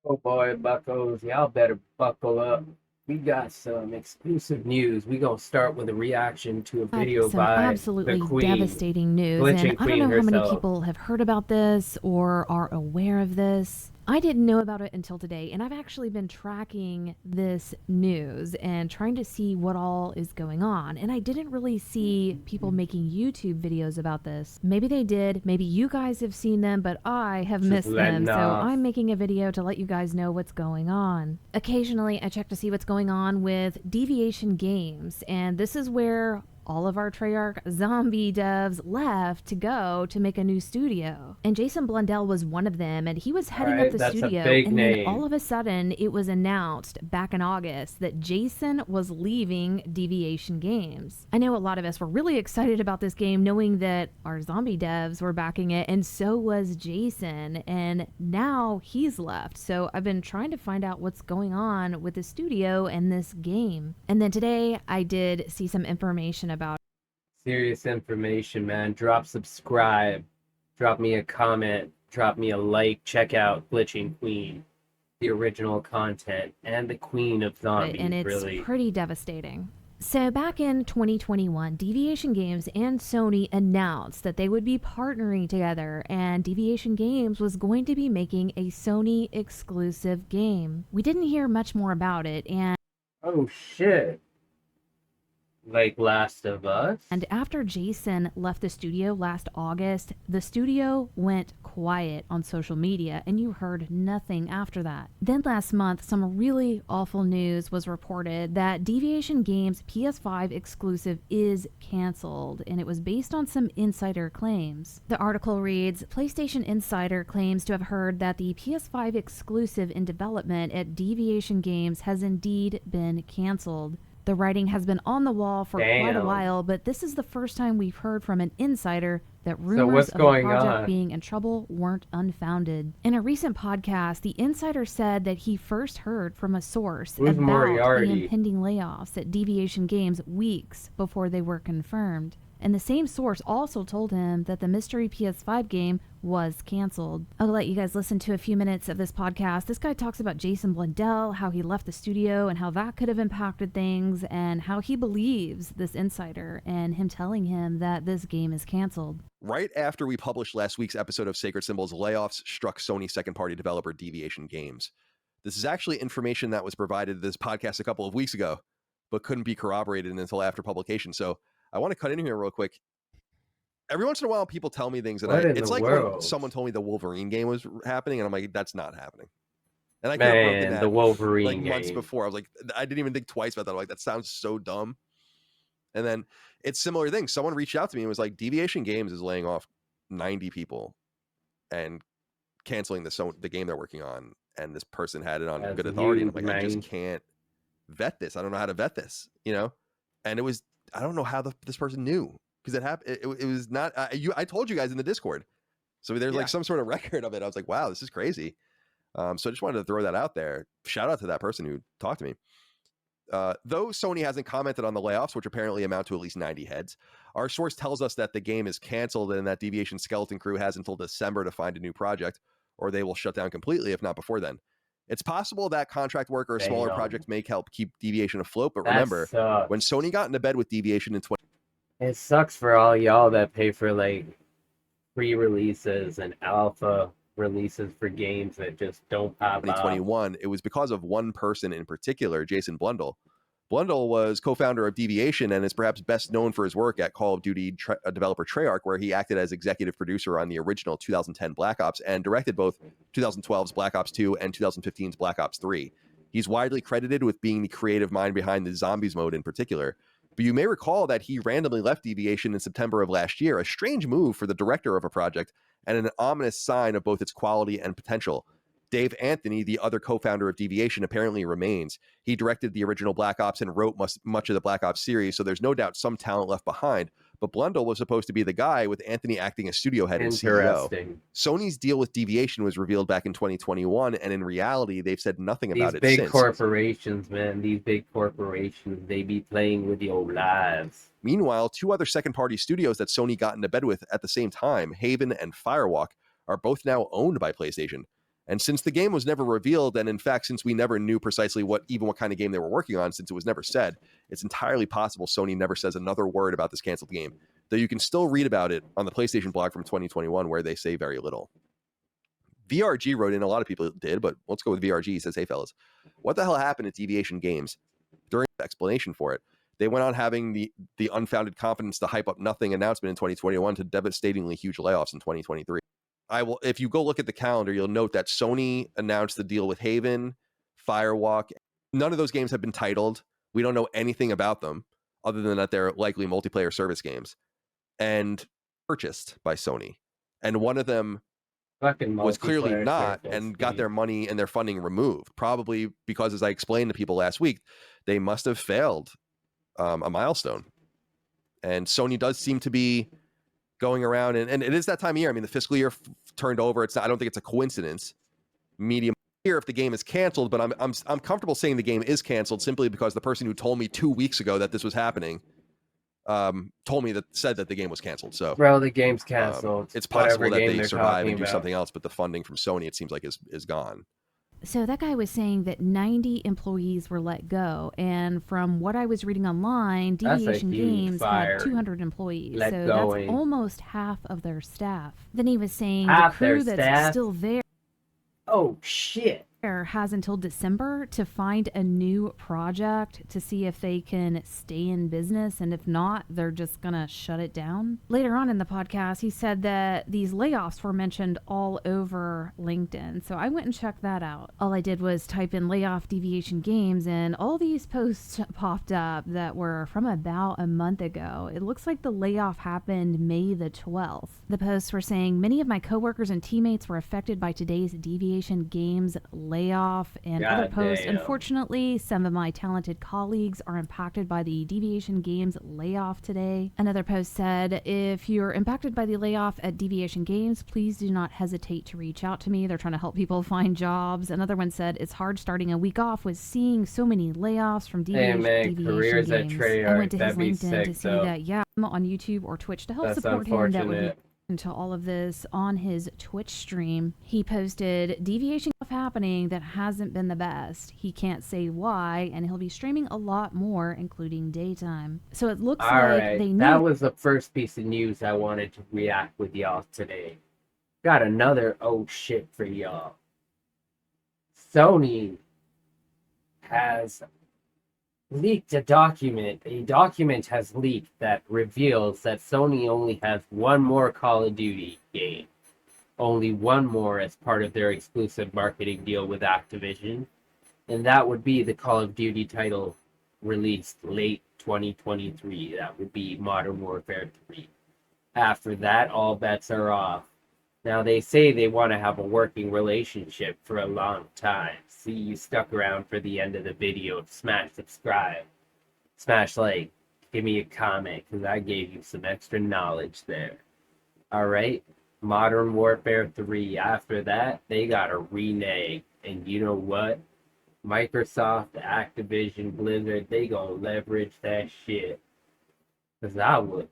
Oh boy, buckos, y'all better buckle up. We got some exclusive news. We gonna start with a reaction to a Had video some by the absolutely queen, devastating news, and glitching I don't queen know how many herself. people have heard about this or are aware of this. I didn't know about it until today, and I've actually been tracking this news and trying to see what all is going on. And I didn't really see people making YouTube videos about this. Maybe they did, maybe you guys have seen them, but I have Just missed them. letting So off. I'm making a video to let you guys know what's going on. Occasionally, I check to see what's going on with Deviation Games, and this is where all of our Treyarch zombie devs left to go to make a new studio. And Jason Blundell was one of them, and he was All heading up right, the that's a studio, big and then name. all of a sudden it was announced back in August that Jason was leaving Deviation Games. I know a lot of us were really excited about this game, knowing that our zombie devs were backing it, and so was Jason, and now he's left. So I've been trying to find out what's going on with the studio and this game. And then today I did see some information about Serious information, man. Drop subscribe, drop me a comment, drop me a like. Check out Glitching Queen, the original content, and the queen of it, and zombies, it's really. pretty devastating. So back in 2021, Deviation Games and Sony announced that they would be partnering together, and Deviation Games was going to be making a Sony exclusive game. We didn't hear much more about it, and Oh shit. Like Last of Us? after Jason left the studio last August, the studio went quiet on social media, and you heard nothing after that. Then last month, some really awful news was reported that Deviation Games' PS5 exclusive is canceled, and it was based on some insider claims. The article reads, PlayStation Insider claims to have heard that the PS5 exclusive in development at Deviation Games has indeed been canceled. The writing has been on the wall for quite a Damn. while, but this is the first time we've heard from an insider that So rumors what's of the going project on? being in trouble weren't unfounded. In a recent podcast, the insider said that he first heard from a source Who's about the Moriarty? impending layoffs at Deviation Games weeks before they were confirmed. And the same source also told him that the mystery PS5 game was canceled. I'll let you guys listen to a few minutes of this podcast. This guy talks about Jason Blundell, how he left the studio and how that could have impacted things, and how he believes this insider and him telling him that this game is canceled. Right after we published last week's episode of Sacred Symbols, layoffs struck Sony second-party developer Deviation Games. This is actually information that was provided to this podcast a couple of weeks ago, but couldn't be corroborated until after publication. So I want to cut in here real quick. Every once in a while, people tell me things, and it's like when someone told me the Wolverine game was happening, and I'm like, that's not happening. And I could have broken that the Wolverine like months game. before. I was like, I didn't even think twice about that. I'm like, that sounds so dumb. And then it's similar things. Someone reached out to me and was like, Deviation Games is laying off 90 people and canceling the game they're working on. And this person had it on That's good authority. huge, And I'm like, man. I just can't vet this. I don't know how to vet this, you know? And it was, I don't know how this person knew, because it happened. It was not, I told you guys in the Discord. So there's like some sort of record of it. I was like, wow, this is crazy. So I just wanted to throw that out there. Shout out to that person who talked to me. Though Sony hasn't commented on the layoffs, which apparently amount to at least 90 heads, our source tells us that the game is canceled and that Deviation skeleton crew has until December to find a new project, or they will shut down completely if not before then. It's possible that contract work or smaller projects may help keep Deviation afloat, but remember, when Sony got into bed with Deviation in it sucks for all y'all that pay for like pre-releases and alpha releases for games that just don't pop 2021, it was because of one person in particular, Jason Blundell. Blundell was co-founder of Deviation and is perhaps best known for his work at Call of Duty developer Treyarch, where he acted as executive producer on the original 2010 Black Ops and directed both 2012's Black Ops 2 and 2015's Black Ops 3. He's widely credited with being the creative mind behind the Zombies mode in particular. But you may recall that he randomly left Deviation in September of last year, a strange move for the director of a project and an ominous sign of both its quality and potential. Dave Anthony, the other co-founder of Deviation, apparently remains. He directed the original Black Ops and wrote much of the Black Ops series, so there's no doubt some talent left behind. But Blundell was supposed to be the guy, with Anthony acting as studio head and CEO. Sony's deal with Deviation was revealed back in 2021, and in reality, they've said nothing about it since. These big corporations, man, these big corporations, they be playing with your lives. Meanwhile, two other second-party studios that Sony got into bed with at the same time, Haven and Firewalk, are both now owned by PlayStation. And since the game was never revealed, and in fact, since we never knew precisely what kind of game they were working on, since it was never said, it's entirely possible Sony never says another word about this canceled game. Though you can still read about it on the PlayStation blog from 2021, where they say very little. VRG wrote in, a lot of people did, but let's go with VRG. He says, hey, fellas, what the hell happened at Deviation Games? During the explanation for it, they went on having the unfounded confidence to hype up nothing announcement in 2021 to devastatingly huge layoffs in 2023. If you go look at the calendar, you'll note that Sony announced the deal with Haven, Firewalk. None of those games have been titled. We don't know anything about them other than that they're likely multiplayer service games and purchased by Sony. And one of them was clearly not and got their money and their funding removed, probably because, as I explained to people last week, they must have failed a milestone. And Sony does seem to be going around, and it is that time of year. I mean, the fiscal year turned over. It's not, I don't think it's a coincidence. Medium year if the game is canceled, but I'm comfortable saying the game is canceled simply because the person who told me 2 weeks ago that this was happening said that the game was canceled. So, bro, the game's canceled. It's possible that they survive and do something else, but the funding from Sony, it seems like, is gone. So that guy was saying that 90 employees were let go, and from what I was reading online, Deviation Games had 200 employees, so that's almost half of their staff. Then he was saying the crew that's still there, oh shit, has until December to find a new project to see if they can stay in business, and if not, they're just gonna shut it down. Later on in the podcast, he said that these layoffs were mentioned all over LinkedIn, so I went and checked that out. All I did was type in layoff Deviation Games, and all these posts popped up that were from about a month ago. It looks like the layoff happened May the 12th. The posts were saying, many of my coworkers and teammates were affected by today's Deviation Games layoff, and other posts. Unfortunately, some of my talented colleagues are impacted by the Deviation Games layoff today. Another post said, if you're impacted by the layoff at Deviation Games, please do not hesitate to reach out to me. They're trying to help people find jobs. Another one said, it's hard starting a week off with seeing so many layoffs from Deviation Games. At Treyarch, I went to his LinkedIn to see that, I'm on YouTube or Twitch to help support him. That would be into all of this. On his Twitch stream, he posted Deviation stuff happening that hasn't been the best. He can't say why, and he'll be streaming a lot more, including daytime. So it looks like they knew. That was the first piece of news I wanted to react with y'all today. Got another oh shit for y'all. Sony has leaked a document. A document has leaked that reveals that Sony only has one more Call of Duty game. Only one more as part of their exclusive marketing deal with Activision. And that would be the Call of Duty title released late 2023. That would be Modern Warfare 3. After that, all bets are off. Now, they say they want to have a working relationship for a long time. See, you stuck around for the end of the video. Smash subscribe. Smash like. Give me a comment, because I gave you some extra knowledge there. Alright? Modern Warfare 3. After that, they got a renege. And you know what? Microsoft, Activision, Blizzard, they gonna leverage that shit. Because I would